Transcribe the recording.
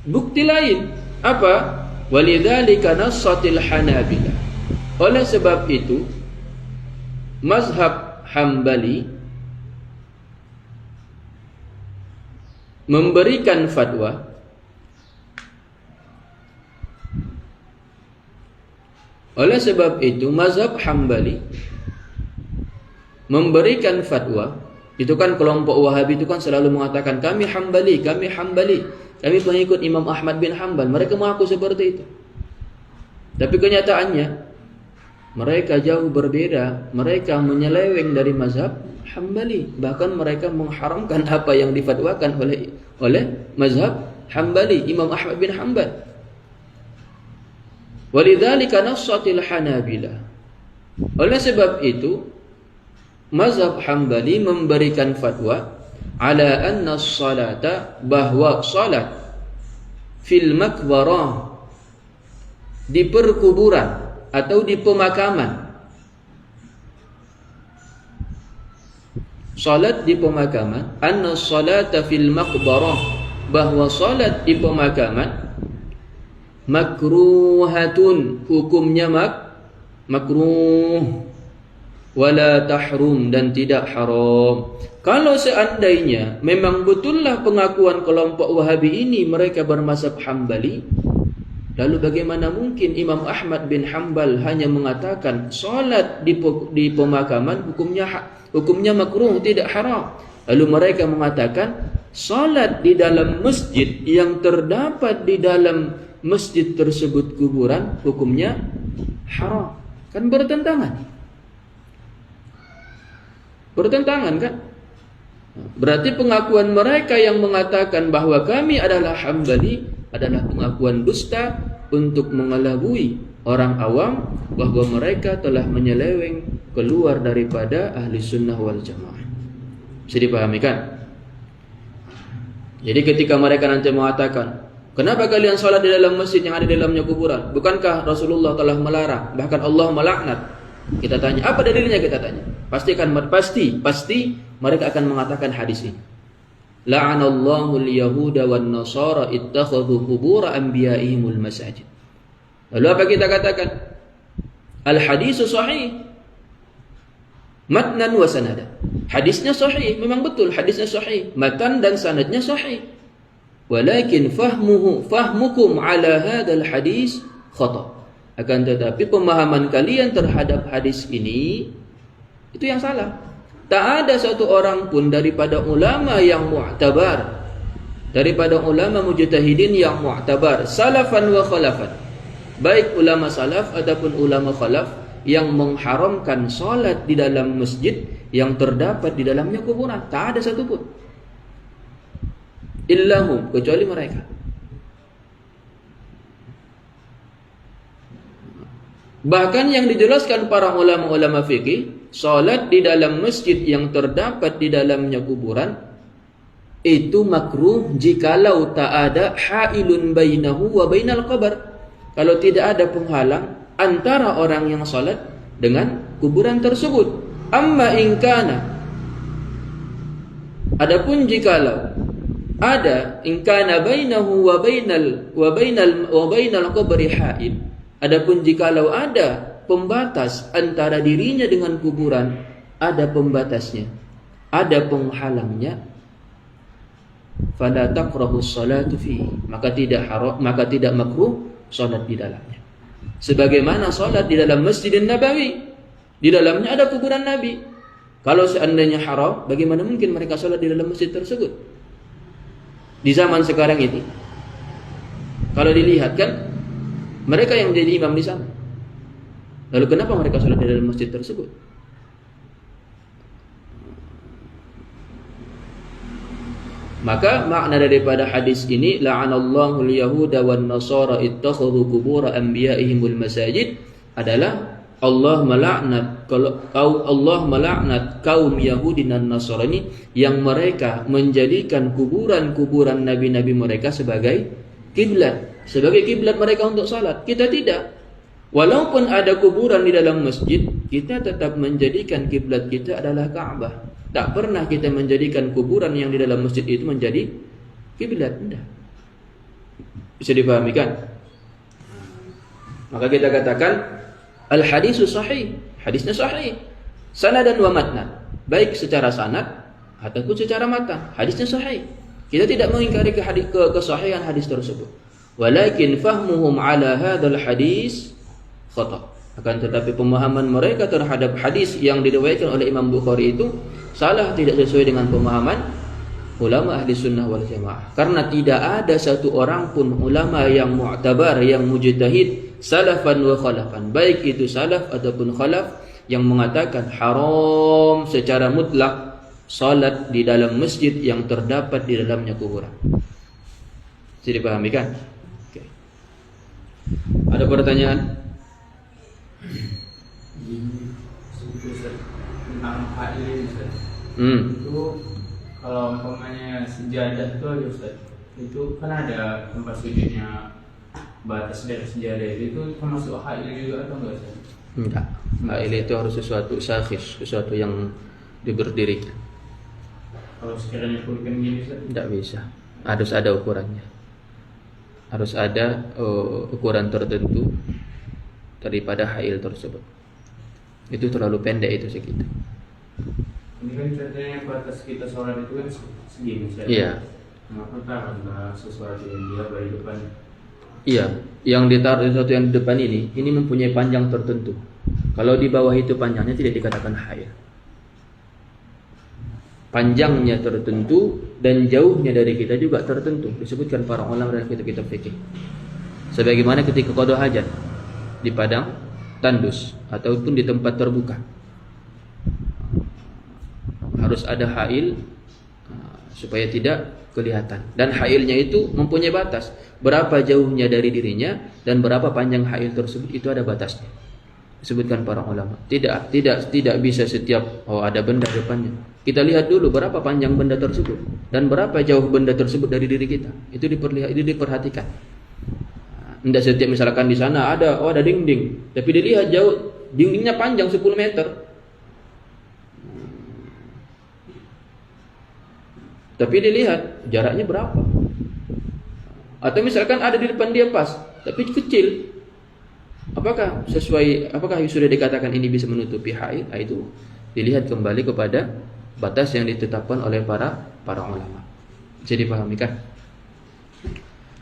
Bukti lain apa? Walidzalika nassatil Hanabilah. Oleh sebab itu mazhab Hambali memberikan fatwa oleh sebab itu mazhab Hambali memberikan fatwa. Itu kan kelompok Wahabi itu kan selalu mengatakan kami Hambali, kami pengikut Imam Ahmad bin Hanbal. Mereka mengaku seperti itu. Tapi kenyataannya mereka jauh berbeda. Mereka menyeleweng dari mazhab Hambali. Bahkan mereka mengharamkan apa yang difatwakan oleh mazhab Hambali, Imam Ahmad bin Hanbal. Walidzalika nassatil Hanabilah. Oleh sebab itu mazhab Hambali memberikan fatwa ala anna salata, bahwa salat fil makbarah, di perkuburan atau di pemakaman, salat di pemakaman, anna salata fil makbarah, bahwa salat di pemakaman makruhatun, hukumnya makruh, wala tahrum, dan tidak haram. Kalau seandainya memang betullah pengakuan kelompok Wahabi ini mereka bermazhab Hambali, lalu bagaimana mungkin Imam Ahmad bin Hanbal hanya mengatakan salat di pemakaman hukumnya makruh, tidak haram. Lalu mereka mengatakan salat di dalam masjid yang terdapat di dalam masjid tersebut kuburan hukumnya haram. Kan bertentangan kan? Berarti pengakuan mereka yang mengatakan bahwa kami adalah Hambali adalah pengakuan dusta untuk mengelabui orang awam bahwa mereka telah menyeleweng keluar daripada ahli sunnah wal jamaah. Bisa dipahami kan? Jadi ketika mereka nanti mengatakan, kenapa kalian sholat di dalam masjid yang ada di dalamnya kuburan? Bukankah Rasulullah telah melarang? Bahkan Allah melaknat. Kita tanya, apa dalilnya? Kita tanya. Pasti mereka akan mengatakan hadis ini. La'anallahu al-yahuda wan nasara ittakhadhu qubur anbiya'ihimul masajid. Lalu apa kita katakan? Al-hadisu sahih matnan wa sanadan. Hadisnya sahih, memang betul hadisnya sahih, matan dan sanadnya sahih. Walakin fahmukum ala hadzal hadis khata. Akan tetapi pemahaman kalian terhadap hadis ini itu yang salah. Tak ada satu orang pun daripada ulama yang mu'tabar, daripada ulama mujtahidin yang mu'tabar, salafan wa khalafan, baik ulama salaf ataupun ulama khalaf, yang mengharamkan salat di dalam masjid yang terdapat di dalamnya kuburan. Tak ada satu pun. Illahum, kecuali mereka. Bahkan yang dijelaskan para ulama-ulama fikih, salat di dalam masjid yang terdapat di dalamnya kuburan itu makruh jikalau tak ada hailun bainahu wa bainal qabr. Kalau tidak ada penghalang antara orang yang salat dengan kuburan tersebut. Amma in kana, adapun jikalau ada in kana bainahu wa bainal qabri hail, adapun jikalau ada pembatas antara dirinya dengan kuburan, ada pembatasnya, ada penghalangnya, fala taqrahu sholatu fi, maka tidak makruh salat di dalamnya. Sebagaimana salat di dalam Masjidin Nabawi, di dalamnya ada kuburan Nabi. Kalau seandainya haram, bagaimana mungkin mereka salat di dalam masjid tersebut? Di zaman sekarang ini, kalau dilihat kan mereka yang jadi imam di sana. Lalu kenapa mereka salat di dalam masjid tersebut? Maka makna daripada hadis ini, la'anallahu al-yahuda wan nasara ittakhadhu qubur anbiya'ihimul masajid, adalah Allah melaknat kaum Yahudi dan Nasrani yang mereka menjadikan kuburan-kuburan nabi-nabi mereka sebagai kiblat, mereka untuk salat. Kita tidak. Walaupun ada kuburan di dalam masjid, kita tetap menjadikan kiblat kita adalah Ka'bah. Tak pernah kita menjadikan kuburan yang di dalam masjid itu menjadi kiblat. Tidak. Bisa dipahami kan? Maka kita katakan al-hadisu sahih, hadisnya sahih. Sanadan wa matnan, baik secara sanad ataupun secara matan, hadisnya sahih. Kita tidak mengingkari kesahihan hadis tersebut. Walakin fahmuhum ala hadzal hadis khata. Akan tetapi pemahaman mereka terhadap hadis yang diriwayatkan oleh Imam Bukhari itu salah, tidak sesuai dengan pemahaman ulama ahli sunnah wal jamaah. Karena tidak ada satu orang pun ulama yang mu'tabar, yang mujtahid, salafan wa khalafan, baik itu salaf ataupun khalaf, yang mengatakan haram secara mutlak salat di dalam masjid yang terdapat di dalamnya kuburan. Bisa dipahami kan? Oke. Ada pertanyaan? Tentang hail ini Ustaz. Itu kalau umpamanya sejadah itu ada Ustaz, itu kan ada tempat sujudnya, batas dari sejadah itu termasuk hail juga atau enggak Ustaz? Enggak. Hail itu harus sesuatu sakhis, sesuatu yang diberdirikan. Kalau sekiranya pulpen gini Ustaz? Tidak bisa. Harus ada ukurannya. Harus ada ukuran tertentu daripada hail tersebut. Itu terlalu pendek itu segitu. Ini kan contohnya batas kita sholat itu kan segini Ustaz. Iya. Kenapa taruh sesuatu yang dia di depan? Iya, yang ditaruh sesuatu yang di depan ini mempunyai panjang tertentu. Kalau di bawah itu panjangnya tidak dikatakan hail. Panjangnya tertentu dan jauhnya dari kita juga tertentu. Disebutkan para ulama dalam kitab-kitab fikih. Sebagaimana ketika qada hajat di padang tandus ataupun di tempat terbuka, harus ada hail supaya tidak kelihatan. Dan hailnya itu mempunyai batas. Berapa jauhnya dari dirinya dan berapa panjang hail tersebut, itu ada batasnya. Disebutkan para ulama. Tidak bisa setiap ada benda depannya. Kita lihat dulu berapa panjang benda tersebut dan berapa jauh benda tersebut dari diri kita. Itu diperhatikan. Tidak setiap misalkan di sana ada dinding, tapi dilihat jauh, dindingnya panjang 10 meter. Tapi dilihat jaraknya berapa. Atau misalkan ada di depan dia pas, tapi kecil. Apakah sudah dikatakan ini bisa menutupi haid? Itu dilihat kembali kepada batas yang ditetapkan oleh para ulama. Bisa dipahami kan?